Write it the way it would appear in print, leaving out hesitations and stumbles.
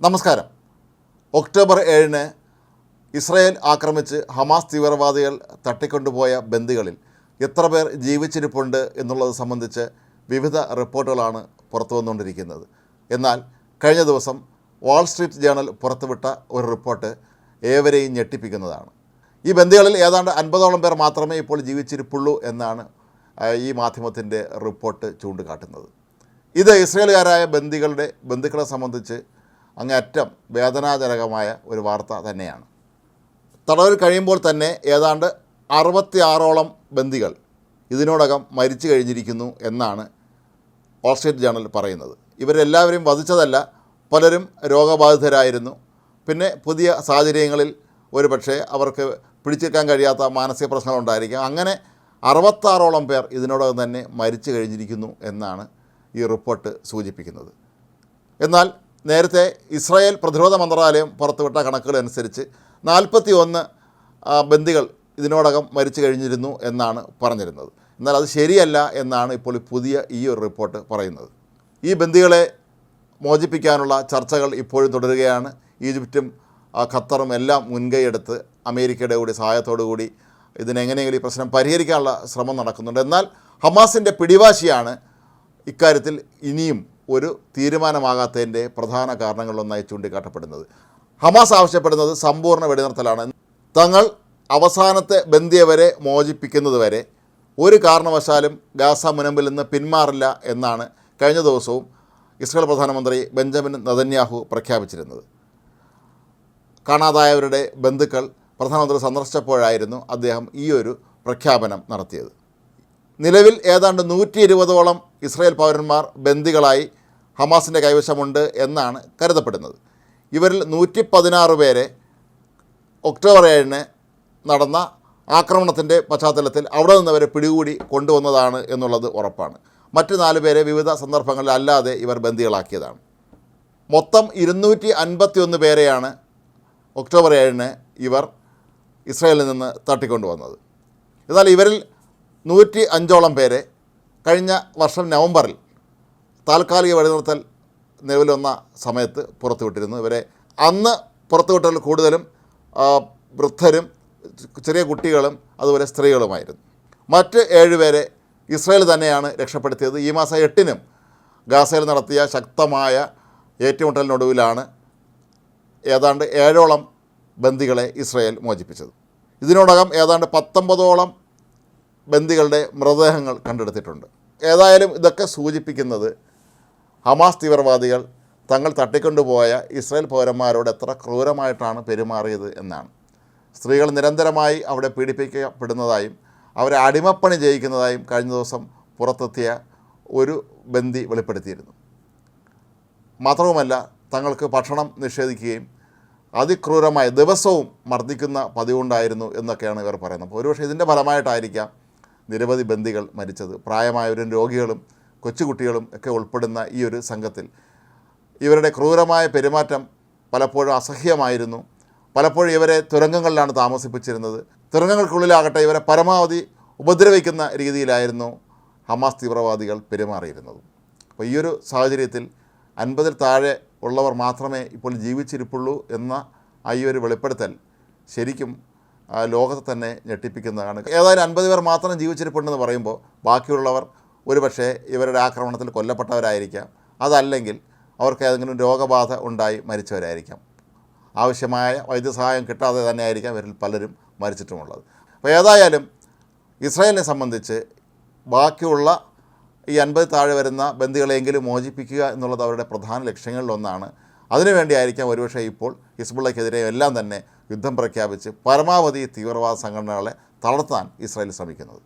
നമസ്കാരം. October 7-ന് Israel ആക്രമിച്ച് Hamas തീവ്രവാദികൾ തട്ടിക്കൊണ്ടുപോയ ബന്ദികളിൽ എത്ര പേർ ജീവിച്ചിരിപ്പുണ്ട് എന്നുള്ളത് സംബന്ധിച്ച് വിവിധ റിപ്പോർട്ടുകളാണ് പുറത്തു വന്നുകൊണ്ടിരിക്കുന്നത്. എന്നാൽ കഴിഞ്ഞ ദിവസം വാൾ സ്ട്രീറ്റ് ജേണൽ പുറത്തുവിട്ട ഒരു റിപ്പോർട്ട് ഏവരെയും ഞെട്ടിപ്പിക്കുന്നതാണ്. ഈ ബന്ദികളിൽ ഏതാണ്ട് 50ഓളം പേർ മാത്രമേ ഇപ്പോൾ ജീവിച്ചിരിപ്പുള്ളൂ എന്നാണ് ഈ മാധ്യമത്തിൻ്റെ റിപ്പോർട്ട് ചൂണ്ടിക്കാട്ടുന്നത്. ഇത് ഇസ്രായേലുകാരായ ബന്ധുക്കളെ സംബന്ധിച്ച് അങ്ങേയറ്റം വേദനാജനകമായ ഒരു വാർത്ത തന്നെയാണ്. തടവിൽ കഴിയുമ്പോൾ തന്നെ ഏതാണ്ട് 66ഓളം ബന്ദികൾ ഇതിനോടകം മരിച്ചു കഴിഞ്ഞിരിക്കുന്നു എന്നാണ് വാൾ സ്ട്രീറ്റ് ജേണൽ പറയുന്നത്. ഇവരെല്ലാവരെയും വധിച്ചതല്ല, പലരും രോഗബാധിതരായിരുന്നു. പിന്നെ പുതിയ സാഹചര്യങ്ങളിൽ ഒരുപക്ഷെ അവർക്ക് പിടിച്ചെടുക്കാൻ കഴിയാത്ത മാനസിക പ്രശ്നങ്ങളുണ്ടായിരിക്കാം. അങ്ങനെ 66ഓളം പേർ ഇതിനോടകം തന്നെ മരിച്ചു കഴിഞ്ഞിരിക്കുന്നു എന്നാണ് ഈ റിപ്പോർട്ട് സൂചിപ്പിക്കുന്നത്. എന്നാൽ നേരത്തെ ഇസ്രായേൽ പ്രതിരോധ മന്ത്രാലയം പുറത്തുവിട്ട കണക്കുകൾ അനുസരിച്ച് 41 ബന്ദികൾ ഇതിനോടകം മരിച്ചു കഴിഞ്ഞിരുന്നു എന്നാണ് പറഞ്ഞിരുന്നത്. എന്നാൽ അത് ശരിയല്ല എന്നാണ് ഇപ്പോൾ പുതിയ ഈ ഒരു റിപ്പോർട്ട് പറയുന്നത്. ഈ ബന്ദികളെ മോചിപ്പിക്കാനുള്ള ചർച്ചകൾ ഇപ്പോഴും തുടരുകയാണ്. ഈജിപ്തും ഖത്തറും എല്ലാം മുൻകൈയെടുത്ത് അമേരിക്കയുടെ കൂടി സഹായത്തോടു കൂടി ഇതിനെങ്ങനെയെങ്കിലും ഈ പ്രശ്നം പരിഹരിക്കാനുള്ള ശ്രമം നടക്കുന്നുണ്ട്. എന്നാൽ ഹമാസിൻ്റെ പിടിവാശിയാണ് ഇക്കാര്യത്തിൽ ഇനിയും ഒരു തീരുമാനമാകാത്തതിൻ്റെ പ്രധാന കാരണങ്ങളിലൊന്നായി ചൂണ്ടിക്കാട്ടപ്പെടുന്നത്. ഹമാസ് ആവശ്യപ്പെടുന്നത് സമ്പൂർണ്ണ വെടിനിർത്തലാണ്. തങ്ങൾ അവസാനത്തെ ബന്ദിയവരെ മോചിപ്പിക്കുന്നതുവരെ ഒരു കാരണവശാലും ഗാസ മുനമ്പിൽ നിന്ന് പിന്മാറില്ല എന്നാണ് കഴിഞ്ഞ ദിവസവും ഇസ്രായേൽ പ്രധാനമന്ത്രി ബെഞ്ചമിൻ നെതന്യാഹു പ്രഖ്യാപിച്ചിരുന്നത്. കാണാതായവരുടെ ബന്ധുക്കൾ പ്രധാനമന്ത്രി സന്ദർശിച്ചപ്പോഴായിരുന്നു അദ്ദേഹം ഈ ഒരു പ്രഖ്യാപനം നടത്തിയത്. നിലവിൽ ഏതാണ്ട് 120ഓളം ഇസ്രായേൽ പൗരന്മാർ ബന്ദികളായി ഹമാസിൻ്റെ കൈവശമുണ്ട് എന്നാണ് കരുതപ്പെടുന്നത്. ഇവരിൽ 116 പേരെ ഒക്ടോബർ 7-ന് നടന്ന ആക്രമണത്തിൻ്റെ പശ്ചാത്തലത്തിൽ അവിടെ നിന്നവരെ പിടികൂടി കൊണ്ടുവന്നതാണ് എന്നുള്ളത് ഉറപ്പാണ്. മറ്റ് 4 പേരെ വിവിധ സന്ദർഭങ്ങളിൽ അല്ലാതെ ഇവർ ബന്ദികളാക്കിയതാണ്. മൊത്തം 251 പേരെയാണ് ഒക്ടോബർ 7-ന് ഇവർ ഇസ്രായേലിൽ നിന്ന് തട്ടിക്കൊണ്ടുവന്നത്. എന്നാൽ ഇവരിൽ 105ഓളം പേരെ കഴിഞ്ഞ വർഷം നവംബറിൽ താൽക്കാലിക വെടിനിർത്തൽ നിലവിൽ വന്ന സമയത്ത് പുറത്തുവിട്ടിരുന്നു. ഇവരെ അന്ന് പുറത്തുവിട്ടതിൽ കൂടുതലും വൃദ്ധരും ചെറിയ കുട്ടികളും അതുപോലെ സ്ത്രീകളുമായിരുന്നു. മറ്റ് 7 പേരെ ഇസ്രായേൽ തന്നെയാണ് രക്ഷപ്പെടുത്തിയത്. ഈ മാസം 8-നും ഗാസയിൽ നടത്തിയ ശക്തമായ ഏറ്റുമുട്ടലിനൊടുവിലാണ് ഏതാണ്ട് 7ഓളം ബന്ദികളെ ഇസ്രായേൽ മോചിപ്പിച്ചത്. ഇതിനോടകം ഏതാണ്ട് 19ഓളം ബന്ദികളുടെ മൃതദേഹങ്ങൾ കണ്ടെടുത്തിട്ടുണ്ട്. ഏതായാലും ഇതൊക്കെ സൂചിപ്പിക്കുന്നത് ഹമാസ് തീവ്രവാദികൾ തങ്ങൾ തട്ടിക്കൊണ്ടുപോയ ഇസ്രായേൽ പൗരന്മാരോട് എത്ര ക്രൂരമായിട്ടാണ് പെരുമാറിയത് എന്നാണ്. സ്ത്രീകൾ നിരന്തരമായി അവിടെ പീഡിപ്പിക്കപ്പെടുന്നതായും അവരെ അടിമപ്പണി ചെയ്യിക്കുന്നതായും കഴിഞ്ഞ ദിവസം പുറത്തെത്തിയ ഒരു ബന്ദി വെളിപ്പെടുത്തിയിരുന്നു. മാത്രവുമല്ല, തങ്ങൾക്ക് ഭക്ഷണം നിഷേധിക്കുകയും അതിക്രൂരമായി ദിവസവും മർദ്ദിക്കുന്ന പതിവുണ്ടായിരുന്നു എന്നൊക്കെയാണ് ഇവർ പറയുന്നത്. അപ്പോൾ ഒരുപക്ഷെ ഇതിൻ്റെ ഫലമായിട്ടായിരിക്കാം നിരവധി ബന്ദികൾ മരിച്ചത്. പ്രായമായവരും രോഗികളും കൊച്ചുകുട്ടികളും ഒക്കെ ഉൾപ്പെടുന്ന ഈ ഒരു സംഘത്തിൽ ഇവരുടെ ക്രൂരമായ പെരുമാറ്റം പലപ്പോഴും അസഹ്യമായിരുന്നു. പലപ്പോഴും ഇവരെ തുരങ്കങ്ങളിലാണ് താമസിപ്പിച്ചിരുന്നത്. തുരങ്കങ്ങൾക്കുള്ളിലാകട്ടെ ഇവരെ പരമാവധി ഉപദ്രവിക്കുന്ന രീതിയിലായിരുന്നു ഹമാസ് തീവ്രവാദികൾ പെരുമാറിയിരുന്നത്. അപ്പോൾ ഈ ഒരു സാഹചര്യത്തിൽ 50-ൽ താഴെ ഉള്ളവർ മാത്രമേ ഇപ്പോൾ ജീവിച്ചിരിപ്പുള്ളൂ എന്ന ഈ ഒരു വെളിപ്പെടുത്തൽ ശരിക്കും ലോകത്തെ തന്നെ ഞെട്ടിപ്പിക്കുന്നതാണ്. ഏതായാലും 50 പേർ മാത്രം ജീവിച്ചിരിപ്പുണ്ടെന്ന് പറയുമ്പോൾ ബാക്കിയുള്ളവർ ഒരുപക്ഷെ ഇവരുടെ ആക്രമണത്തിൽ കൊല്ലപ്പെട്ടവരായിരിക്കാം, അതല്ലെങ്കിൽ അവർക്ക് ഏതെങ്കിലും രോഗബാധ ഉണ്ടായി മരിച്ചവരായിരിക്കാം. ആവശ്യമായ വൈദ്യസഹായം കിട്ടാതെ തന്നെ ആയിരിക്കാം ഇവരിൽ പലരും മരിച്ചിട്ടുമുള്ളത്. അപ്പോൾ ഏതായാലും ഇസ്രായേലിനെ സംബന്ധിച്ച് ബാക്കിയുള്ള ഈ 50 താഴെ വരുന്ന ബന്ദികളെങ്കിലും മോചിപ്പിക്കുക എന്നുള്ളത് അവരുടെ പ്രധാന ലക്ഷ്യങ്ങളിലൊന്നാണ്. അതിനുവേണ്ടിയായിരിക്കാം ഒരുപക്ഷെ ഇപ്പോൾ ഹിസ്ബുള്ളയ്ക്കെതിരെ എല്ലാം തന്നെ യുദ്ധം പ്രഖ്യാപിച്ച് പരമാവധി തീവ്രവാദ സംഘടനകളെ തളർത്താൻ ഇസ്രായേൽ ശ്രമിക്കുന്നത്.